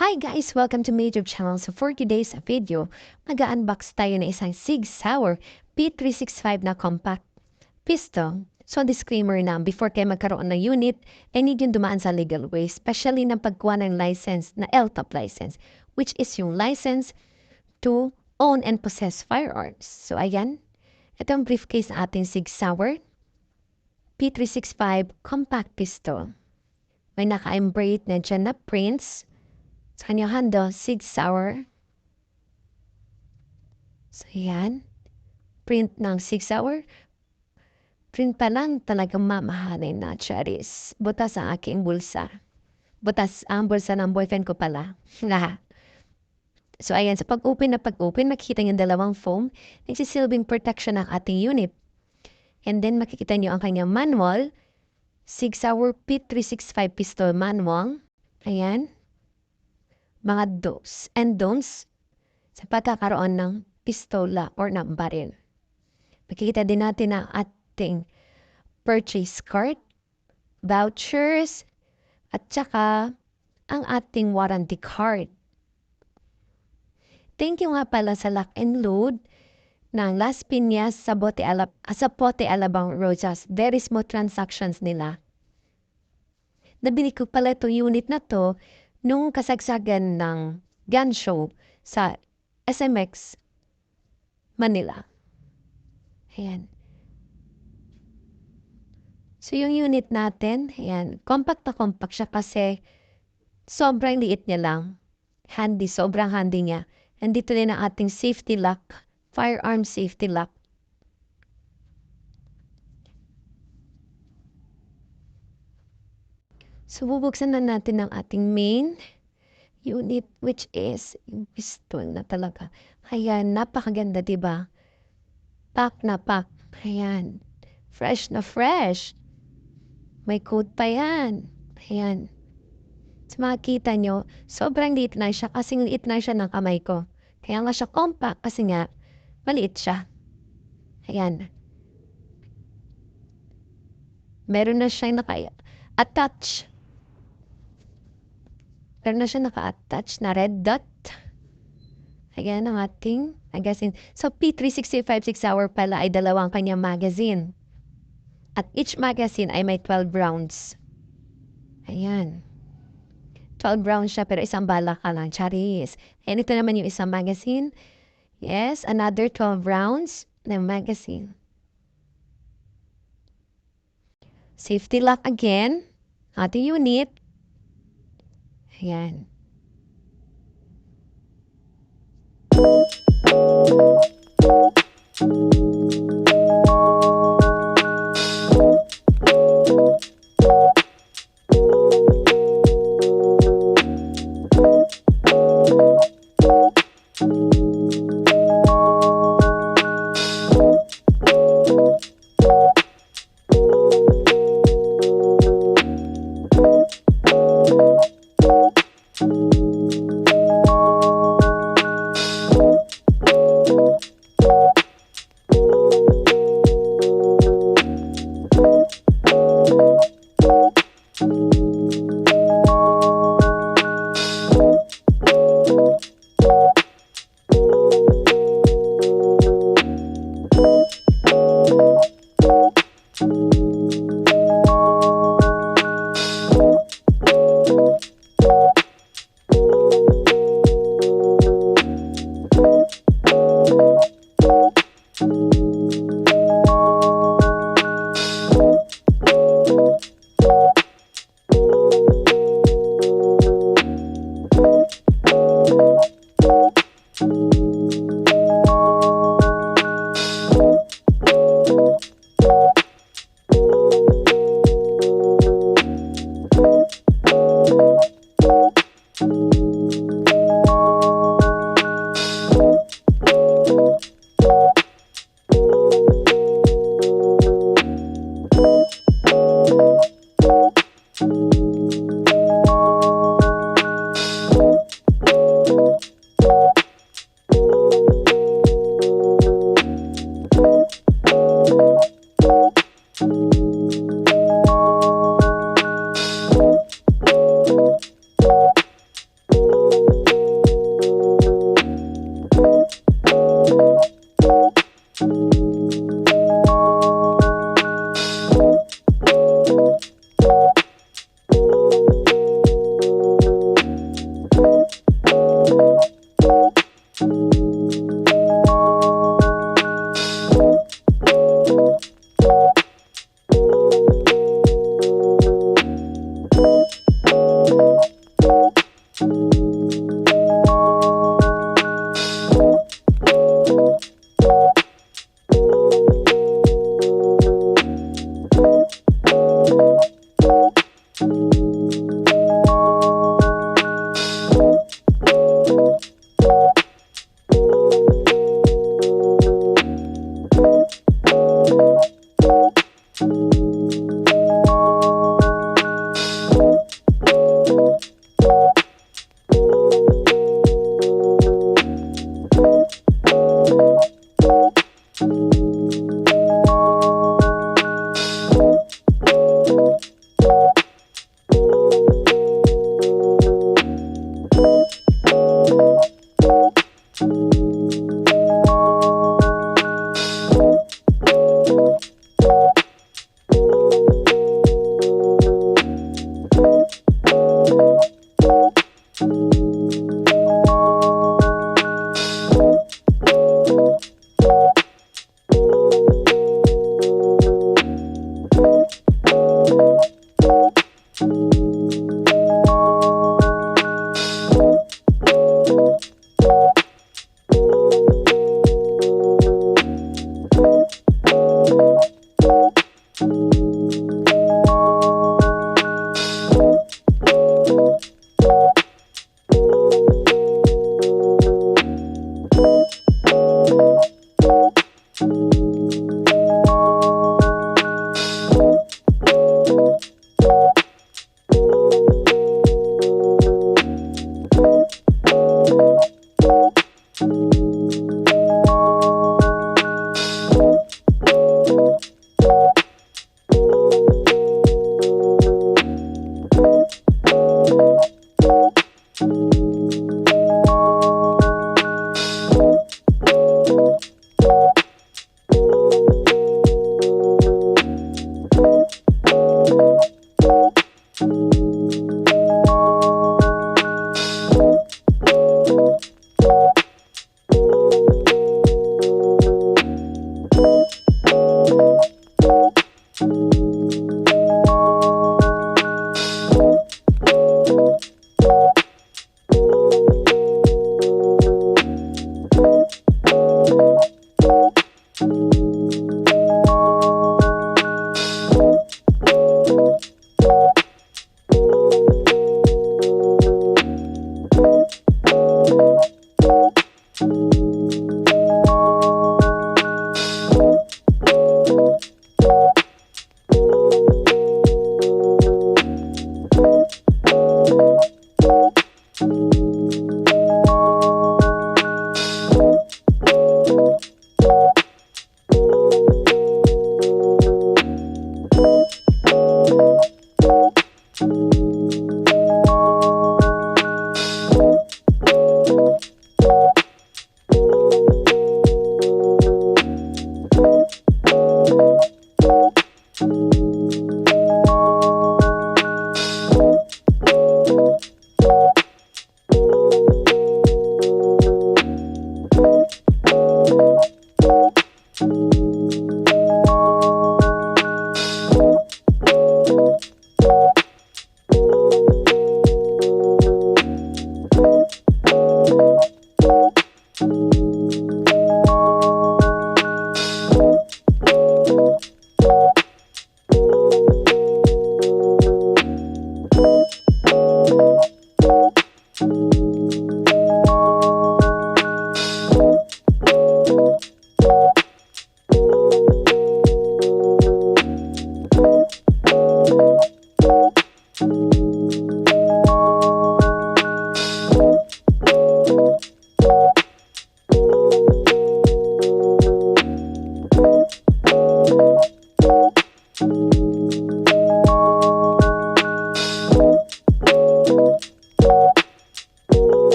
Hi guys! Welcome to my YouTube channel. So for today's video, mag-unbox tayo ng isang Sauer P365 na compact pistol. So disclaimer na, before kayo magkaroon ng unit, I need yung dumaan sa legal way, especially ng pagkuha ng license na LTOP license, which is yung license to own and possess firearms. So ayan, ito ang briefcase na ating Sauer P365 compact pistol. May naka-embroidered na dyan na prints sa kanyang handle, Sauer. So, yan. Print ng Sauer. Print pa lang talagang mamahalin na cherries. Butas ang aking bulsa. Butas ang bulsa ng boyfriend ko pala. So, ayan. Sa pag-open, makikita niyo dalawang foam. Nagsisilbing protection ng ating unit. And then, makikita niyo ang kanyang manual. Sauer P365 pistol manual. Ayan. Mga do's and don'ts sa pagkakaroon ng pistola or ng baril. Makikita din natin ang ating purchase card, vouchers, at saka ang ating warranty card. Thank you nga pala sa lock and load ng Las Piñas sa Pote Alabang Rosas. Very smooth transactions nila. Nabili ko pala itong unit na to nung kasagsagan ng gun show sa SMX Manila. Ayan. So, yung unit natin, ayan, compact na compact siya kasi sobrang liit niya lang. Handy, sobrang handy niya. And dito din ang ating safety lock, firearm safety lock. So, bubuksan na natin ang ating main unit, which is yung pistol na talaga. Ayan, napakaganda, diba? Pack na pack. Ayan. Fresh na fresh. May code pa yan. Ayan. So, makikita nyo, sobrang liit na siya. Kasing liit na siya ng kamay ko. Kaya nga siya compact kasi nga, maliit siya. Ayan. Meron na siyang naka-attach. Meron na siya naka-attach na red dot. Ayan ang ating magazine. So, P365 Sauer pala ay dalawang kanyang magazine. At each magazine ay may 12 rounds. Ayan. 12 rounds siya pero isang bala ka lang. Charis. And ito naman yung isang magazine. Yes, another 12 rounds na magazine. Safety lock again. Ating unit. Ayan.